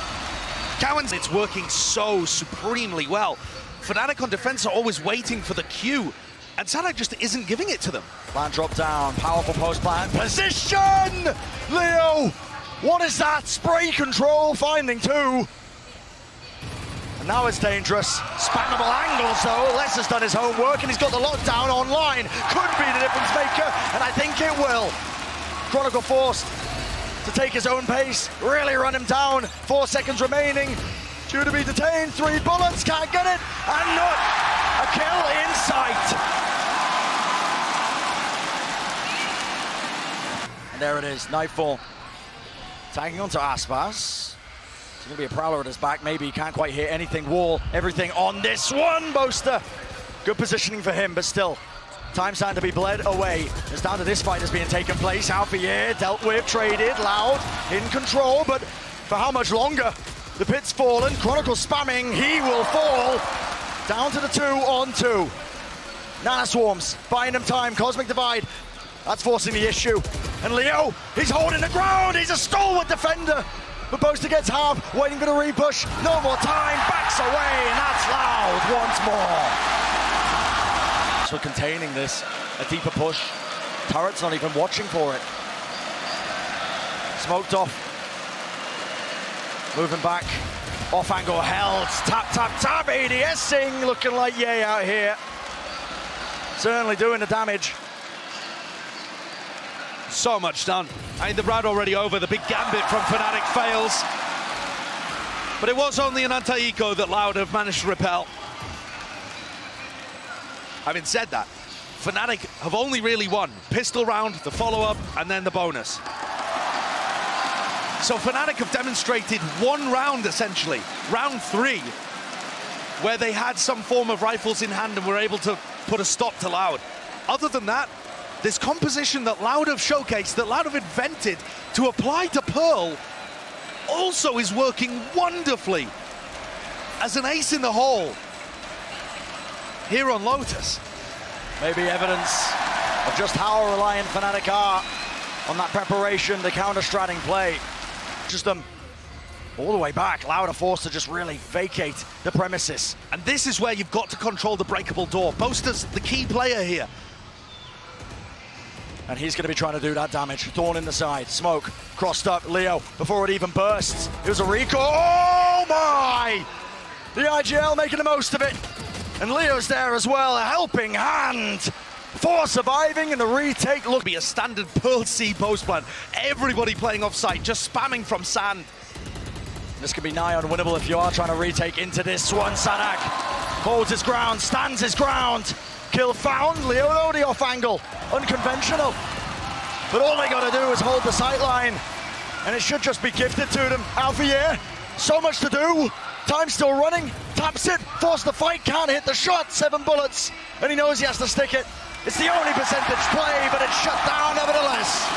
Cowan's, it's working so supremely well. FNATIC on defense are always waiting for the cue, and Sadak just isn't giving it to them. Plant drop down, powerful post plant. Position! Leo! What is that? Spray control, finding two. And now it's dangerous. Spammable angles though. Les has done his homework and he's got the lockdown online. Could be the difference maker, and I think it will. Chronicle forced to take his own pace, really run him down. 4 seconds remaining. Due to be detained, 3 bullets, can't get it, and not a kill in sight. And there it is, Nightfall. Tagging onto Aspas. It's gonna be a Prowler at his back, maybe he can't quite hit anything. Wall, everything on this one, Boaster. Good positioning for him, but still. Time's time to be bled away. It's down to this fight that's being taken place. Alphier dealt with, traded, LOUD in control, but for how much longer? The pit's fallen, Chronicle spamming, he will fall. Down to the 2-on-2. Nana Swarms, buying him time, Cosmic Divide. That's forcing the issue. And Leo, he's holding the ground, he's a stalwart defender. But Boaster gets half, waiting for the repush. No more time, backs away, and that's LOUD once more. So containing this, a deeper push. Turret's not even watching for it. Smoked off. Moving back, off angle held, tap, tap, tap, ADSing, looking like yay out here. Certainly doing the damage. So much done. I mean, the round already over, the big gambit from FNATIC fails. But it was only an anti-eco that LOUD have managed to repel. Having said that, FNATIC have only really won pistol round, the follow-up, and then the bonus. So FNATIC have demonstrated one round, essentially, round 3, where they had some form of rifles in hand and were able to put a stop to LOUD. Other than that, this composition that LOUD have showcased, that LOUD have invented to apply to Pearl, also is working wonderfully as an ace in the hole here on Lotus. Maybe evidence of just how reliant FNATIC are on that preparation, the counter-stratting play. Just them all the way back. LOUD are forced to just really vacate the premises. And this is where you've got to control the breakable door. Boaster's the key player here. And he's going to be trying to do that damage. Thorn in the side, smoke, crossed up, Leo, before it even bursts. It was a recall, oh my! The IGL making the most of it. And Leo's there as well, a helping hand for surviving, and the retake look be a standard Pearl C post plan. Everybody playing off site, just spamming from sand. This could be nigh unwinnable if you are trying to retake into this one. Sadak holds his ground, stands his ground. Kill found, Leo Lodi off angle, unconventional. But all they got to do is hold the sight line, and it should just be gifted to them. Alphier, so much to do. Time still running, taps it, forced the fight, can't hit the shot, 7 bullets, and he knows he has to stick it. It's the only percentage play, but it's shut down nevertheless.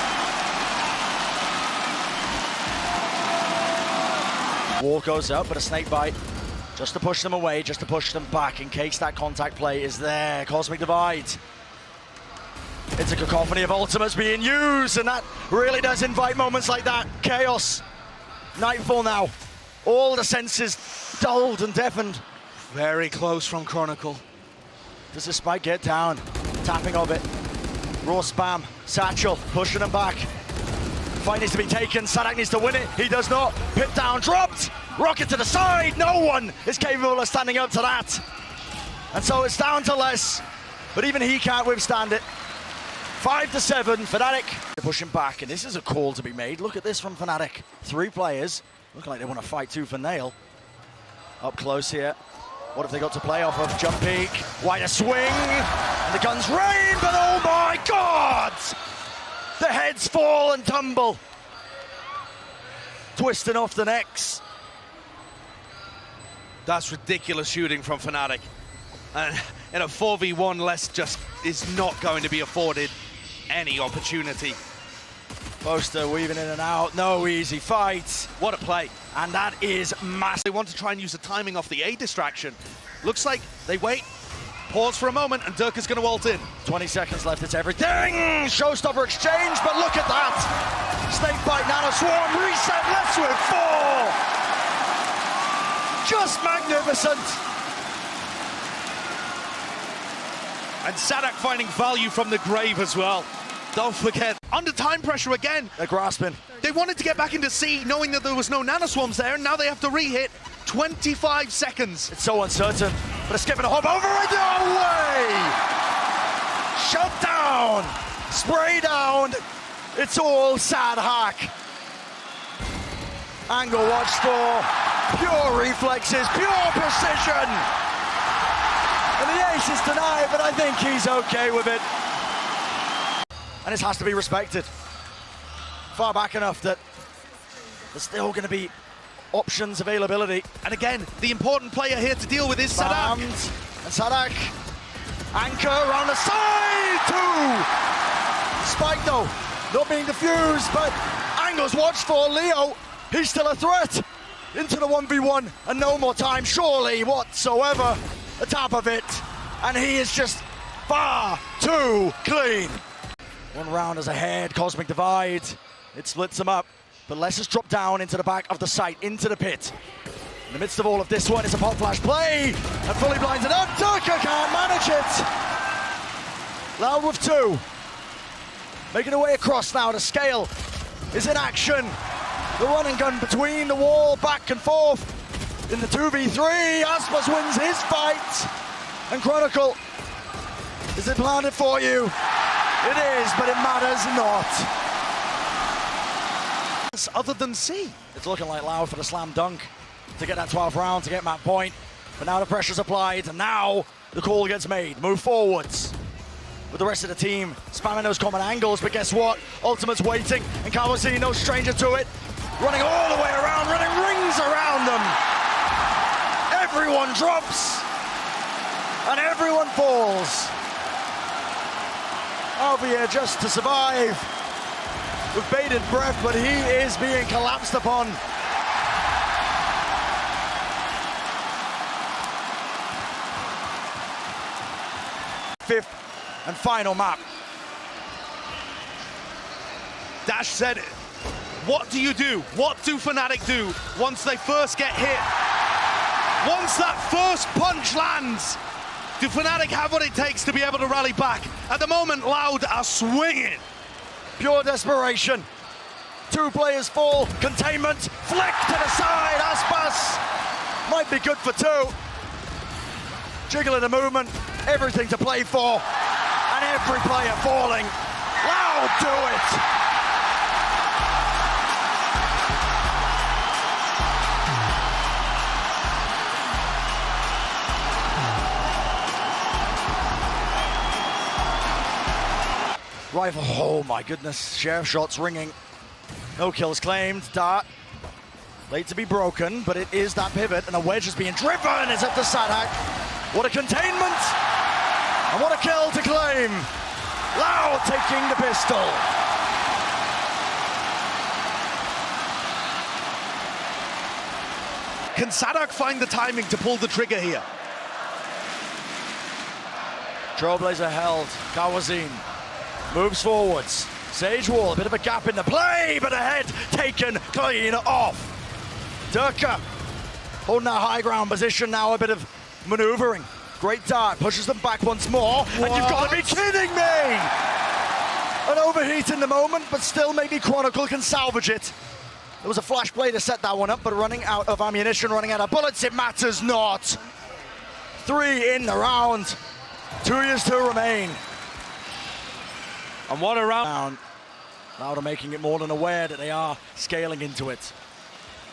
Wall goes up, but a snake bite, just to push them away, just to push them back in case that contact play is there. Cosmic Divide. It's a cacophony of ultimates being used, and that really does invite moments like that. Chaos. Nightfall now. All the senses dulled and deafened. Very close from Chronicle. Does the spike get down? Tapping of it. Raw spam. Satchel pushing him back. Fight needs to be taken. SADAC needs to win it. He does not. Pit down, dropped. Rocket to the side. No one is capable of standing up to that. And so it's down to less. But even he can't withstand it. 5-7, FNATIC. They're pushing back, and this is a call to be made. Look at this from FNATIC. 3 players. Look like they want to fight tooth and nail. Up close here. What have they got to play off of? Jump peek. Wider swing. And the guns rain, but oh my God! The heads fall and tumble. Twisting off the necks. That's ridiculous shooting from FNATIC. And in a 4v1, Les just is not going to be afforded any opportunity. Boaster weaving in and out, no easy fight. What a play. And that is massive. They want to try and use the timing off the A distraction. Looks like they wait, pause for a moment, and Dirk is going to ult in. 20 seconds left, it's everything. Showstopper exchange, but look at that. Snakebite, Nano Swarm, reset, left with 4. Just magnificent. And SADAC finding value from the grave as well. Don't forget, under time pressure again. They're grasping. They wanted to get back into C, knowing that there was no nanoswarms there, and now they have to re-hit. 25 seconds. It's so uncertain, but it's skipping a hop over it. No way! Shut down, spray down. It's all SADAC. Angle watch for pure reflexes, pure precision. And the ace is denied, but I think he's okay with it. And this has to be respected. Far back enough that there's still going to be options availability. And again, the important player here to deal with is SADAC. And SADAC, anchor around the side, 2. Spike though, not being diffused, but angles watched for Leo. He's still a threat into the 1v1, and no more time, surely whatsoever. The top of it, and he is just far too clean. 1 round is ahead, Cosmic Divide. It splits them up, but Les has dropped down into the back of the site, into the pit. In the midst of all of this one, it's a pop flash play, and fully blinds it up. Durka can't manage it. Loud with 2. Making their way across now. The scale is in action. The run and gun between the wall, back and forth. In the 2v3, Aspas wins his fight. And Chronicle, is it planted for you? It is, but it matters not. Other than C. It's looking like Loud for the slam dunk to get that 12th round, to get Matt point. But now the pressure's applied, and now the call gets made. Move forwards. With the rest of the team spamming those common angles, but guess what? Ultimate's waiting, and Kawasi, no stranger to it. Running all the way around, running rings around them. Everyone drops, and everyone falls. Alvier just to survive with bated breath, but he is being collapsed upon. Fifth and final map. Dash said, what do you do? What do FNATIC do once they first get hit? Once that first punch lands, do FNATIC have what it takes to be able to rally back? At the moment, Loud are swinging. Pure desperation. 2 players fall. Containment. Flick to the side. Aspas might be good for 2. Jiggling the movement. Everything to play for. And every player falling. Loud do it. Rifle, oh my goodness, Sheriff shots ringing. No kills claimed, Dart. Late to be broken, but it is that pivot, and a wedge is being driven, is up to SADAC. What a containment, and what a kill to claim. Loud taking the pistol. Can SADAC find the timing to pull the trigger here? Trailblazer held, Kawazin. moves forwards. Sage Wall, a bit of a gap in the play, but a head taken clean off. Durka holding that high ground position now, a bit of maneuvering. Great dart, pushes them back once more, and you've got to be kidding me! An overheat in the moment, but still maybe Chronicle can salvage it. There was a flash play to set that one up, but running out of ammunition, running out of bullets, it matters not. 3 in the round, 2 years to remain. And what a round. LOUD are making it more than aware that they are scaling into it.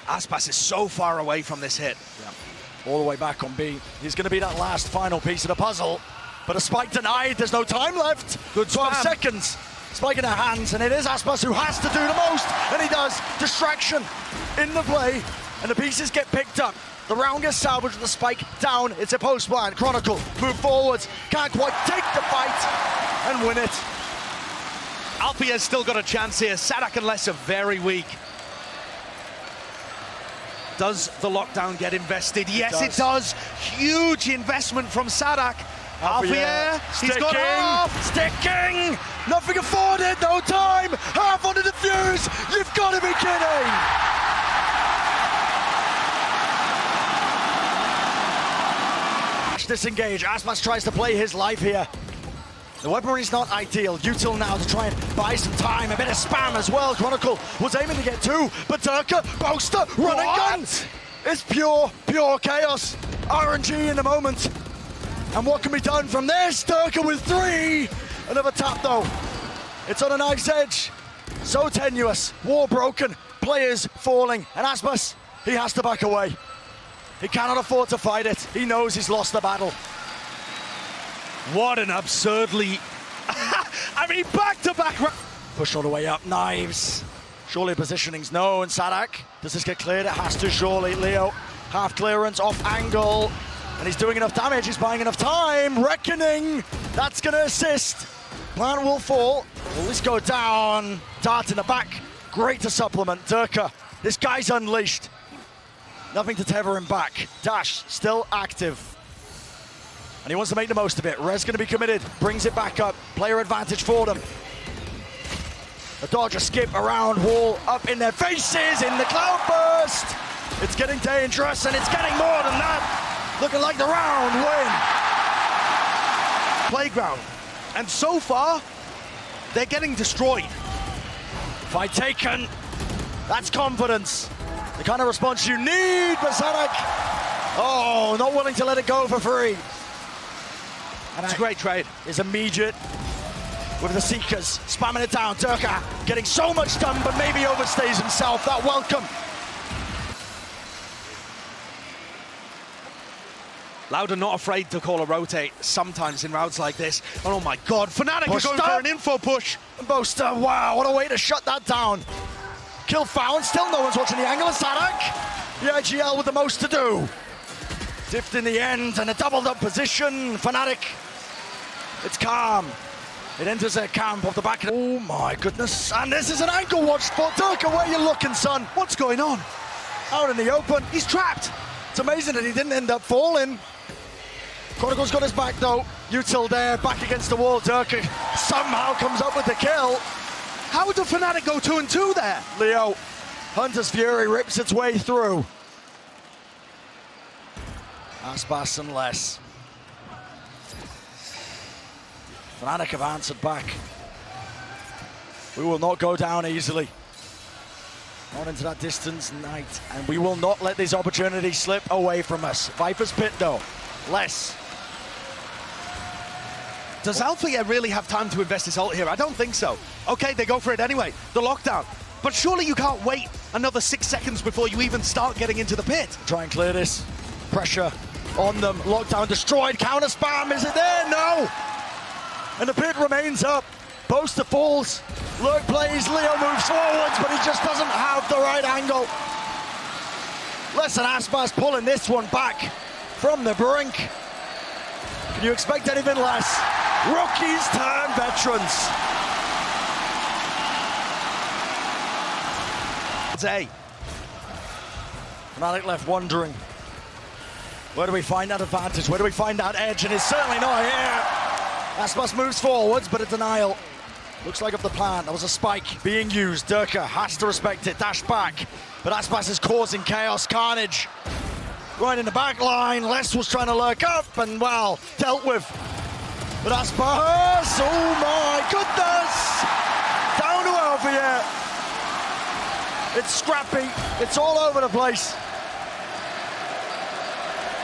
Aspas is so far away from this hit. Yeah. All the way back on B. He's going to be that last final piece of the puzzle. But a spike denied, there's no time left. Good 12 seconds. Spike in their hands, and it is Aspas who has to do the most, and he does. Distraction in the play, and the pieces get picked up. The round gets salvaged with the spike down. It's a post blind. Chronicle move forwards, can't quite take the fight and win it. Alfia's still got a chance here. Sadak and Les are very weak. Does the lockdown get invested? Yes, it does. Huge investment from Sadak. Alfia, he's got off. Sticking! Nothing afforded, no time! Half on the defuse! You've got to be kidding! Disengage. Aspas tries to play his life here. The weaponry's not ideal. Util now to try and buy some time. A bit of spam as well. Chronicle was aiming to get 2, but Durka, Boaster, run and gun! It's pure chaos. RNG in the moment. And what can be done from this? Durka with 3! Another tap though. It's on a knife's edge. So tenuous. War broken. Players falling. And Aspas, he has to back away. He cannot afford to fight it. He knows he's lost the battle. What an absurdly... I mean, back-to-back... Push all the way up. Knives. Surely positioning's no. And Sadak, does this get cleared? It has to, surely. Leo, half clearance, off angle. And he's doing enough damage. He's buying enough time. Reckoning. That's going to assist. Plant will fall. Will this go down? Dart in the back. Great to supplement. Durka, this guy's unleashed. Nothing to tether him back. Dash, still active. And he wants to make the most of it. Rez going to be committed. Brings it back up. Player advantage for them. A dodge, a skip around. Wall up in their faces in the cloud burst. It's getting dangerous, and it's getting more than that. Looking like the round win. Playground. And so far, they're getting destroyed. Fight taken. That's confidence. The kind of response you need, but Sadak, oh, not willing to let it go for free. And it's a great trade. Is immediate with the Seekers, spamming it down. Durka getting so much done, but maybe overstays himself. That welcome. LOUD are not afraid to call a rotate sometimes in rounds like this. Oh my God, FNATIC Pushed are going for an info push. Boaster, wow, what a way to shut that down. Kill found, still no one's watching the angle. And Sadak, the IGL with the most to do. Dipped in the end, and a doubled up position. FNATIC, it's calm. It enters their camp off the back. Oh my goodness, and this is an ankle watch spot. Durka, where you looking, son? What's going on? Out in the open. He's trapped. It's amazing that he didn't end up falling. Chronicle's got his back though. Util there, back against the wall. Durka somehow comes up with the kill. How did FNATIC go 2 and 2 there? Leo, Hunter's Fury rips its way through. Aspas and Les. FNATIC have answered back. We will not go down easily. Not into that distance night, and we will not let these opportunities slip away from us. Viper's Pit though, Les. Does Alfia really have time to invest his ult here? I don't think so. Okay, they go for it anyway. The lockdown. But surely you can't wait another 6 seconds before you even start getting into the pit. Try and clear this. Pressure on them. Lockdown destroyed. Counter spam. Is it there? No. And the pit remains up. Boaster falls. Lurk plays. Leo moves forwards, but he just doesn't have the right angle. Les and Aspas pulling this one back from the brink. Can you expect anything less? Rookies turn veterans. Hey. FNATIC left wondering. Where do we find that advantage? Where do we find that edge? And it's certainly not here. Aspas moves forwards, but a denial. Looks like up the plan. That was a spike being used. Durka has to respect it. Dash back. But Aspas is causing chaos, carnage. Right in the back line. Les was trying to lurk up and, well, dealt with. But Aspas, oh my goodness! Down to Alpha here. It's scrappy. It's all over the place.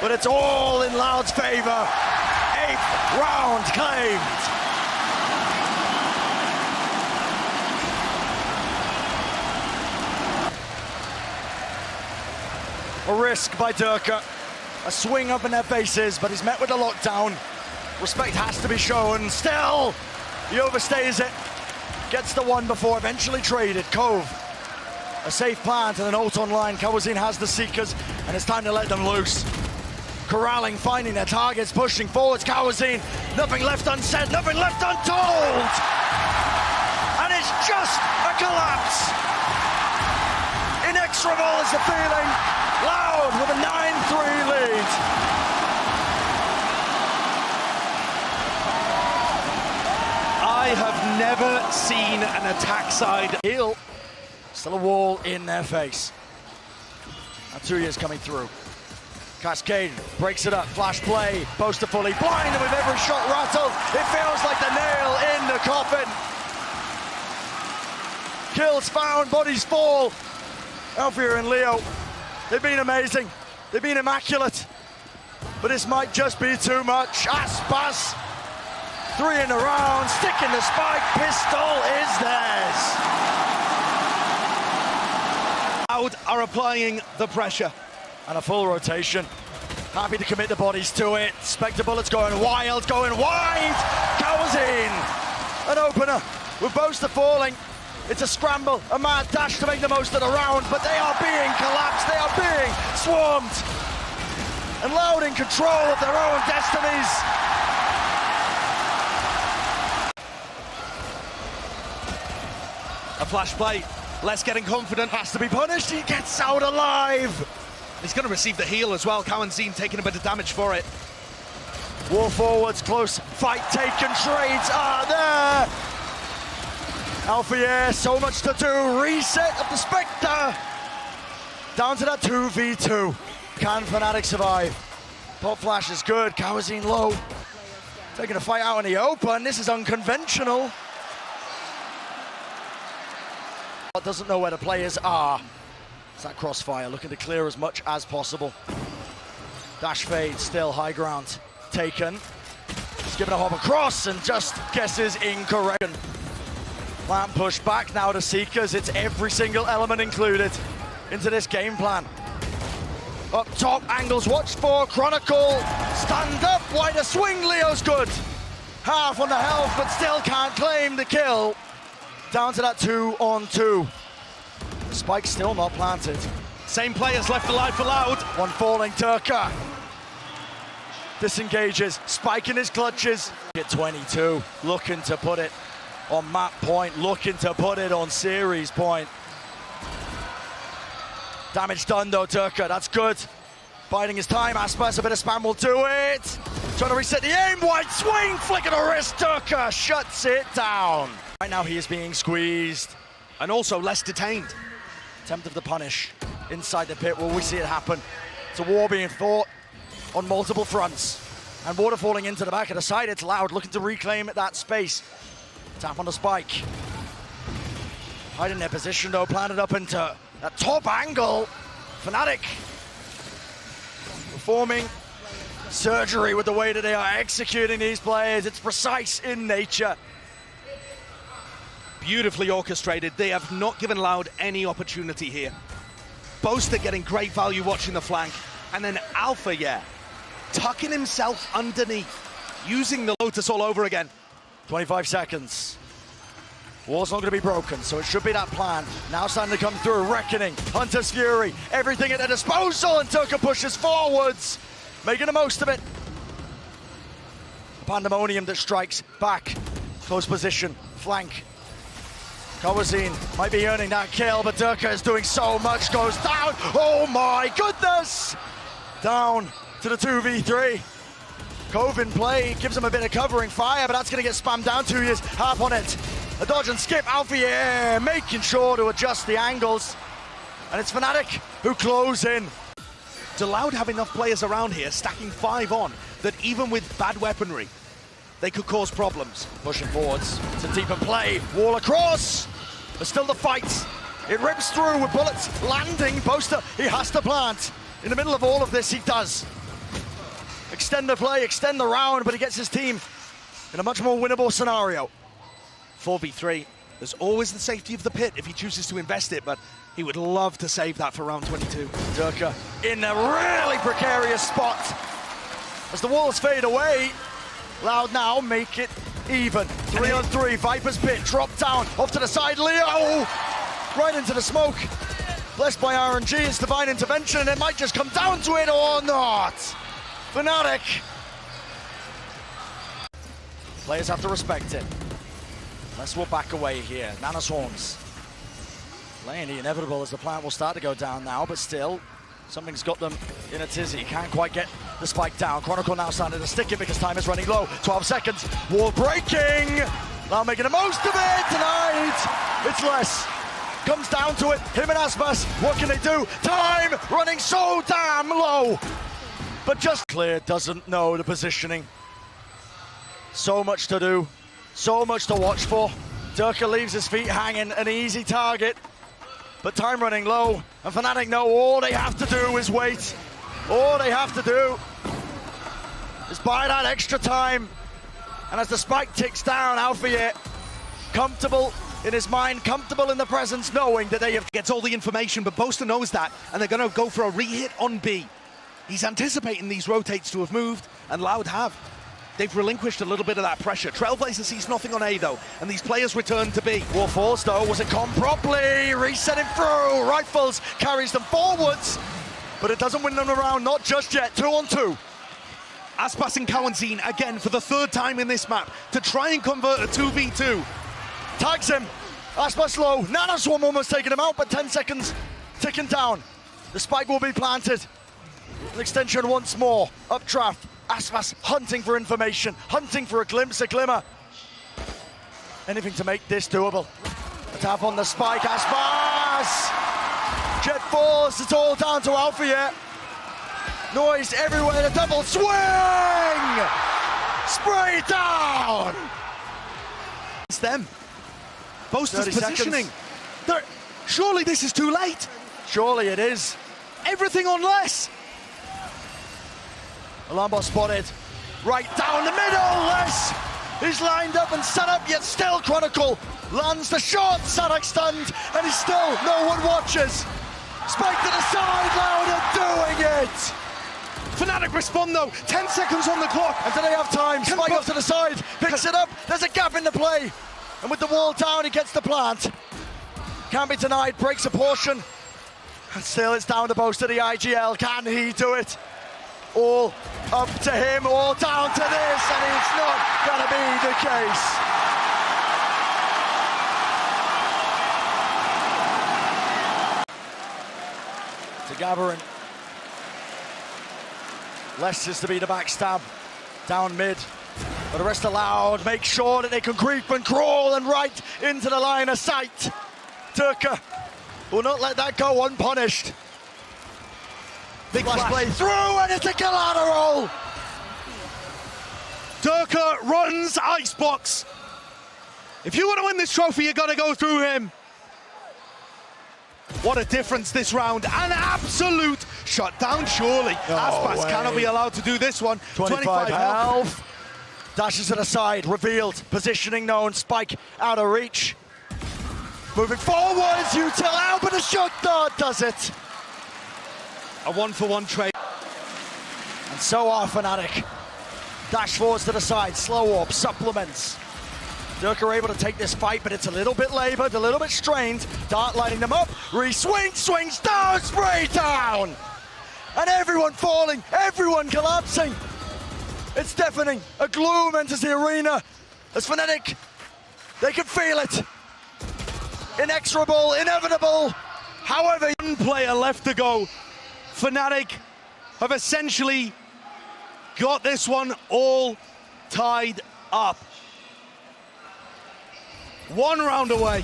But it's all in Loud's favor. 8th round claimed. A risk by Durka. A swing up in their faces, but he's met with a lockdown. Respect has to be shown. Still, he overstays it. Gets the one before eventually traded. Cove, a safe plant and an ult online. Kawazin has the Seekers, and it's time to let them loose. Corralling, finding their targets, pushing forwards. Kawazin, nothing left unsaid, nothing left untold. And it's just a collapse. Inexorable is the feeling. Loud with a 9-3 lead. I have never seen an attack side. Heel, still a wall in their face. Now 2 years coming through. Cascade breaks it up, flash play, Boaster fully blind, and with every shot rattled, it feels like the nail in the coffin. Kills found, bodies fall. Alfia and Leo, they've been amazing, they've been immaculate, but this might just be too much. Aspas, 3 in a round, sticking the spike, pistol is theirs. Loud are applying the pressure. And a full rotation. Happy to commit the bodies to it. Spectre bullets going wild, going wide. Kawazin, an opener with Boaster falling. It's a scramble, a mad dash to make the most of the round, but they are being collapsed, they are being swarmed. And Loud in control of their own destinies. A flash play, Les getting confident. Has to be punished, he gets out alive. He's going to receive the heal as well. Kawazin taking a bit of damage for it. War forwards, close fight taken, trades are there. Alfia, so much to do, reset of the Spectre. Down to that 2v2. Can FNATIC survive? Pop flash is good, Kawazin low. Taking a fight out in the open, this is unconventional. Doesn't know where the players are. It's that crossfire, looking to clear as much as possible. Dash fade, still high ground. Taken. He's given a hop across and just guesses incorrect. Plant push back now to Seekers. It's every single element included into this game plan. Up top, angles watched for. Chronicle, stand up, wider swing, Leo's good. Half on the health, but still can't claim the kill. Down to that 2-on-2. The spike's still not planted. Same players left alive for Loud. One falling, Durka. Disengages, spike in his clutches. At 22, looking to put it on map point, looking to put it on series point. Damage done though, Durka, that's good. Biding his time, Aspas, a bit of spam will do it. Trying to reset the aim, wide swing, flick of the wrist, Durka shuts it down. Right now he is being squeezed. And also less detained. Tempted to punish inside the pit. Will we see it happen? It's a war being fought on multiple fronts. And water falling into the back of the side. It's Loud looking to reclaim that space. Tap on the spike. Hiding their position though, planted up into that top angle. FNATIC performing surgery with the way that they are executing these players. It's precise in nature. Beautifully orchestrated. They have not given Loud any opportunity here. Boaster getting great value watching the flank. And then Alpha, tucking himself underneath, using the Lotus all over again. 25 seconds. Wall's not going to be broken, so it should be that plan. Now starting to come through, Reckoning, Hunter's Fury, everything at their disposal, and Durka pushes forwards, making the most of it. Pandemonium that strikes back, close position, flank. Kawazin might be earning that kill, but Durka is doing so much, goes down. Oh my goodness! Down to the 2v3. Cove in play, gives him a bit of covering fire, but that's going to get spammed down 2 years. Harp on it. A dodge and skip, Alfier making sure to adjust the angles. And it's FNATIC who close in. Do LOUD have enough players around here, stacking 5 on, that even with bad weaponry, they could cause problems? Pushing forwards, it's a deeper play, wall across, but still the fight. It rips through with bullets landing. Boaster, he has to plant. In the middle of all of this, he does. Extend the play, extend the round, but he gets his team in a much more winnable scenario. 4v3, there's always the safety of the pit if he chooses to invest it, but he would love to save that for round 22. Durka in a really precarious spot. As the walls fade away, LOUD now make it even. 3 on 3, Viper's pit, drop down, off to the side, Leo! Right into the smoke. Blessed by RNG, it's divine intervention, and it might just come down to it or not. FNATIC. Players have to respect it. Let's walk back away here. Nanos Horns. Playing the inevitable as the plant will start to go down now, but still, something's got them in a tizzy. Can't quite get the spike down. Chronicle now starting to stick it because time is running low. 12 seconds. Wall breaking. Now making the most of it tonight. It's less. Comes down to it. Him and Aspas. What can they do? Time running so damn low. But just clear doesn't know the positioning. So much to do. So much to watch for. Durka leaves his feet hanging, an easy target. But time running low, and FNATIC know all they have to do is wait. All they have to do is buy that extra time. And as the spike ticks down, Alfier, comfortable in his mind, comfortable in the presence, knowing that they have... Gets all the information, but Boaster knows that, and they're going to go for a re-hit on B. He's anticipating these rotates to have moved, and LOUD have. They've relinquished a little bit of that pressure. Trailblazer sees nothing on A, though, and these players return to B. Wall falls, though. Was it come properly? Resetting through. Rifles carries them forwards, but it doesn't win them around, not just yet. 2 on 2. Aspas and Cowanzine, again, for the 3rd time in this map, to try and convert a 2v2. Tags him. Aspas low. Nanoswarm almost taking him out, but 10 seconds ticking down. The spike will be planted. An extension once more. Updraft. Aspas hunting for information, hunting for a glimpse, a glimmer. Anything to make this doable. A tap on the spike, Aspas! Jet Force, it's all down to Alfier. Noise everywhere, the double swing! Spray down! It's them. Boaster's 30 positioning. Surely this is too late. Surely it is. Everything on less. Alarm bot spotted. Right down the middle, Les! He's lined up and set up, yet still Chronicle lands the shot, Sadak stunned, and he's still, no one watches. Spike to the side, LOUD doing it! FNATIC respond though, 10 seconds on the clock. And do they have time? Spike off to the side, picks it up, there's a gap in the play. And with the wall down, he gets the plant. Can't be denied, breaks a portion. And still it's down to Boaster, the IGL, can he do it? All up to him, all down to this, and it's not going to be the case. To Gathering. Less is to be the backstab. Down mid. But the rest allowed. Make sure that they can creep and crawl and right into the line of sight. Durka will not let that go unpunished. Big flash play through, and it's a collateral! Durka runs Icebox. If you want to win this trophy, you got to go through him. What a difference this round. An absolute shutdown, surely. Aspas cannot be allowed to do this one. 25 health. Dashes to the side, revealed. Positioning known, spike out of reach. Moving forwards, Util out, but a shot does it. A 1-for-1 trade. And so are FNATIC. Dash forwards to the side, slow orb, supplements. Durka are able to take this fight, but it's a little bit labored, a little bit strained. Dart lighting them up, re-swing, swings down, spray down! And everyone falling, everyone collapsing. It's deafening, a gloom enters the arena. As FNATIC, they can feel it. Inexorable, inevitable. However, one player left to go. FNATIC have essentially got this one all tied up. 1 round away.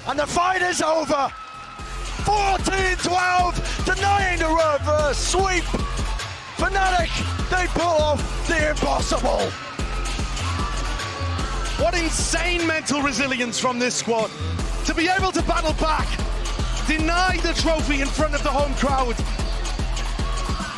And the fight is over. 14-12, denying the reverse sweep. FNATIC, they pull off the impossible. What insane mental resilience from this squad. To be able to battle back, deny the trophy in front of the home crowd,